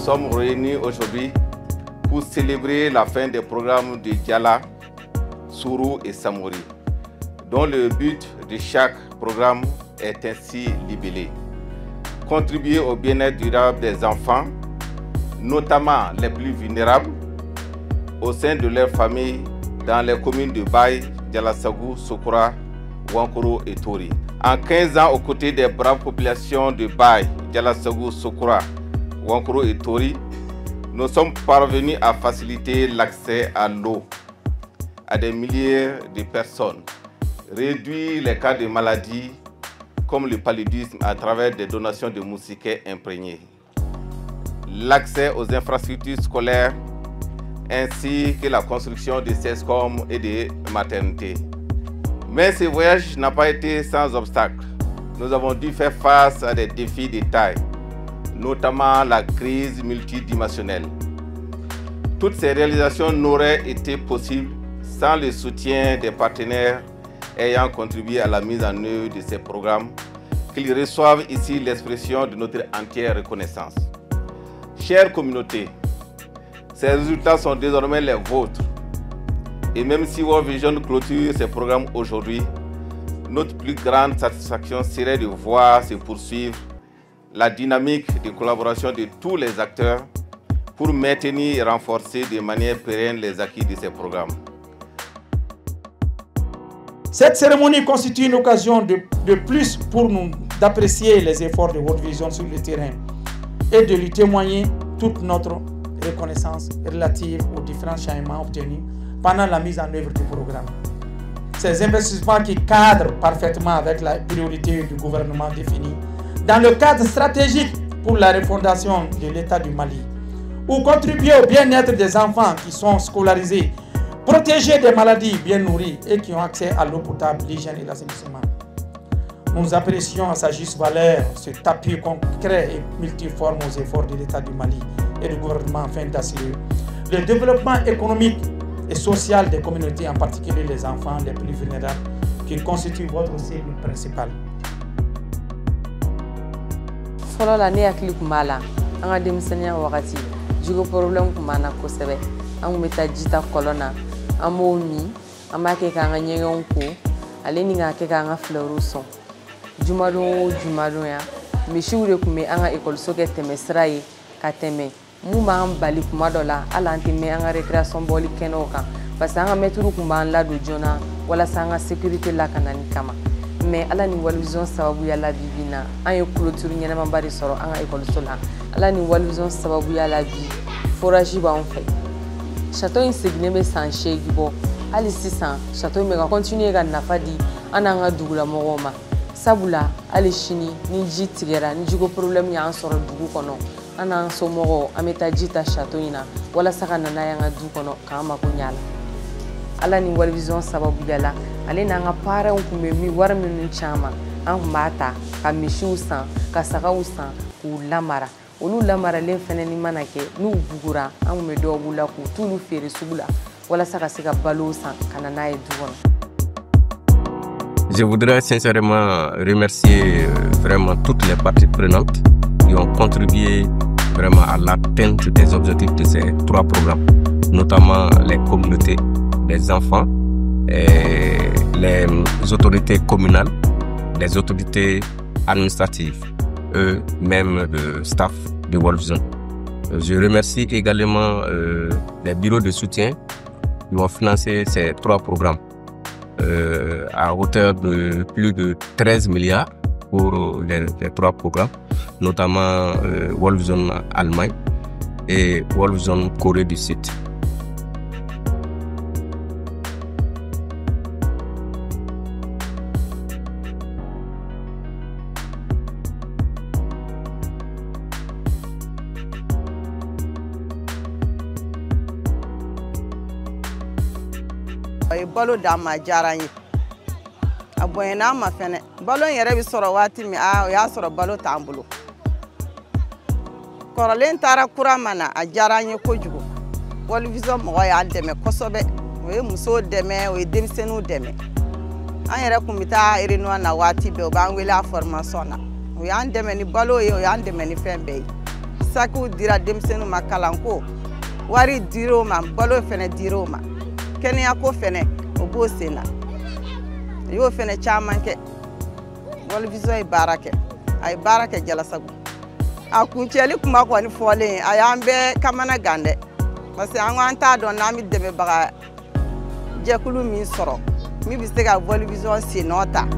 sommes réunis aujourd'hui pour célébrer la fin des programmes de Diala, Sourou et Samori, dont le but de chaque programme est ainsi libellé. Contribuer au bien-être durable des enfants, notamment les plus vulnérables, au sein de leur famille dans les communes de Baye, Dialassagou, Sokora, Wankoro et Tori. En 15 ans, aux côtés des braves populations de Baye, Dialassagou, Sokora, Wankoro et Tori, nous sommes parvenus à faciliter l'accès à l'eau à des milliers de personnes, réduire les cas de maladies comme le paludisme à travers des donations de moustiquaires imprégnés, l'accès aux infrastructures scolaires ainsi que la construction de CESCOM et de maternités. Mais ce voyage n'a pas été sans obstacle. Nous avons dû faire face à des défis de taille, notamment la crise multidimensionnelle. Toutes ces réalisations n'auraient été possibles sans le soutien des partenaires ayant contribué à la mise en œuvre de ces programmes, qu'ils reçoivent ici l'expression de notre entière reconnaissance. Chères communautés, ces résultats sont désormais les vôtres. Et même si World Vision clôture ces programmes aujourd'hui, notre plus grande satisfaction serait de voir se poursuivre la dynamique de collaboration de tous les acteurs pour maintenir et renforcer de manière pérenne les acquis de ces programmes. Cette cérémonie constitue une occasion de plus pour nous d'apprécier les efforts de World Vision sur le terrain et de lui témoigner toute notre reconnaissance relative aux différents changements obtenus pendant la mise en œuvre du programme. Ces investissements qui cadrent parfaitement avec la priorité du gouvernement définie dans le cadre stratégique pour la refondation de l'État du Mali, ou contribuer au bien-être des enfants qui sont scolarisés, protéger des maladies bien nourries et qui ont accès à l'eau potable, l'hygiène et l'assainissement. Nous apprécions à sa juste valeur cet appui concret et multiforme aux efforts de l'État du Mali et du gouvernement afin d'assurer le développement économique et social des communautés, en particulier les enfants les plus vulnérables, qui constituent votre cible principale. Fɔlɔ la ne hakili kun b'a la an ka denmisɛnniya wagati jiko problème kun b'an na kosɛbɛ an kun bɛ taa ji ta kɔlɔn na an b'o min an b'a kɛ k'an ka ɲɛgɛnw ko ale ni k'a kɛ k'an ka fleurs sɔn jumadon o jumadon misiw de kun bɛ an ka ekɔliso kɛ tɛmɛsira ye ka tɛmɛ mun b'an bali kuma dɔ la hali an tɛ mɛn an ka récréation bɔli kɛnɛw kan parce que an ka maître kun b'an ladon joona walasa an ka sécurité lakanani kama. Mais ala ni World Vision sababuya la bi bi na an ye clôture ɲɛnamaba de sɔrɔ an ka ekɔliso la ala ni World Vision sababuya la bi forage b'anw fɛ château in seginnen bɛ san 8 bɔ hali sisan château in bɛ ka continuer ka nafa di an n'an ka dugulamɔgɔw ma sabula hali sini ni ji tigɛra ni jiko problème y'an sɔrɔ dugu kɔnɔ an n'an somɔgɔw an bɛ taa ji ta château in na walasa ka na n'a ye an ka du kɔnɔ k'an mako ɲɛ a la ala ni World Vision sababuya la ale n'an ka parents kun bɛ mi wari minnu caman an kun b'a ta ka misiw san ka sagaw san k'u lamara olu lamaralen fɛnɛ ni mana kɛ n'u bugura an kun bɛ dɔw b'u la k'u t'ulu feere sugu la walasa ka se ka balo san ka na n'a ye du kɔnɔ. Je voudrais sincèrement remercier vraiment toutes les parties prenantes qui ont contribué vraiment à l'atteinte des objectifs de ces 3 programmes, notamment les communautés, les enfants, et les autorités communales, les autorités administratives, eux-mêmes le staff de World Vision. Je remercie également les bureaux de soutien qui ont financé ces 3 programmes à hauteur de plus de 13 milliards pour les 3 programmes, notamment World Vision Allemagne et World Vision Corée du Sud. Balo da ma diyara n ye a bonyana ma fɛnɛ balo yɛrɛ bi sɔrɔ waati min o y'a sɔrɔ balo t'an bolo kɔrɔlen taara kura mana a diyara n ye kojugu World Vision mɔgɔ y'an dɛmɛ kosɛbɛ o ye musow dɛmɛ o ye denmisɛnninw dɛmɛ an yɛrɛ kun bɛ taa réunion na waati bɛɛ o b'an wele a formation na o y'an dɛmɛ ni balo ye o y'an dɛmɛ ni fɛn bɛɛ ye sakiw dira denmisɛnninw ma kalanko wari dir'o ma balo fɛnɛ dir'o ma kɛnɛyako fɛnɛ o b'o sen na a y'o fɛnɛ caman kɛ World Vision ye baara kɛ a ye baara kɛ Jalasago a kuncɛli kuma kɔni fɔlen a y'an bɛɛ kamana gan dɛ parce que an ko an t'a dɔn n'an bɛ dɛmɛbaga jɛkulu min sɔrɔ min bɛ se ka World Vision sen nɔ ta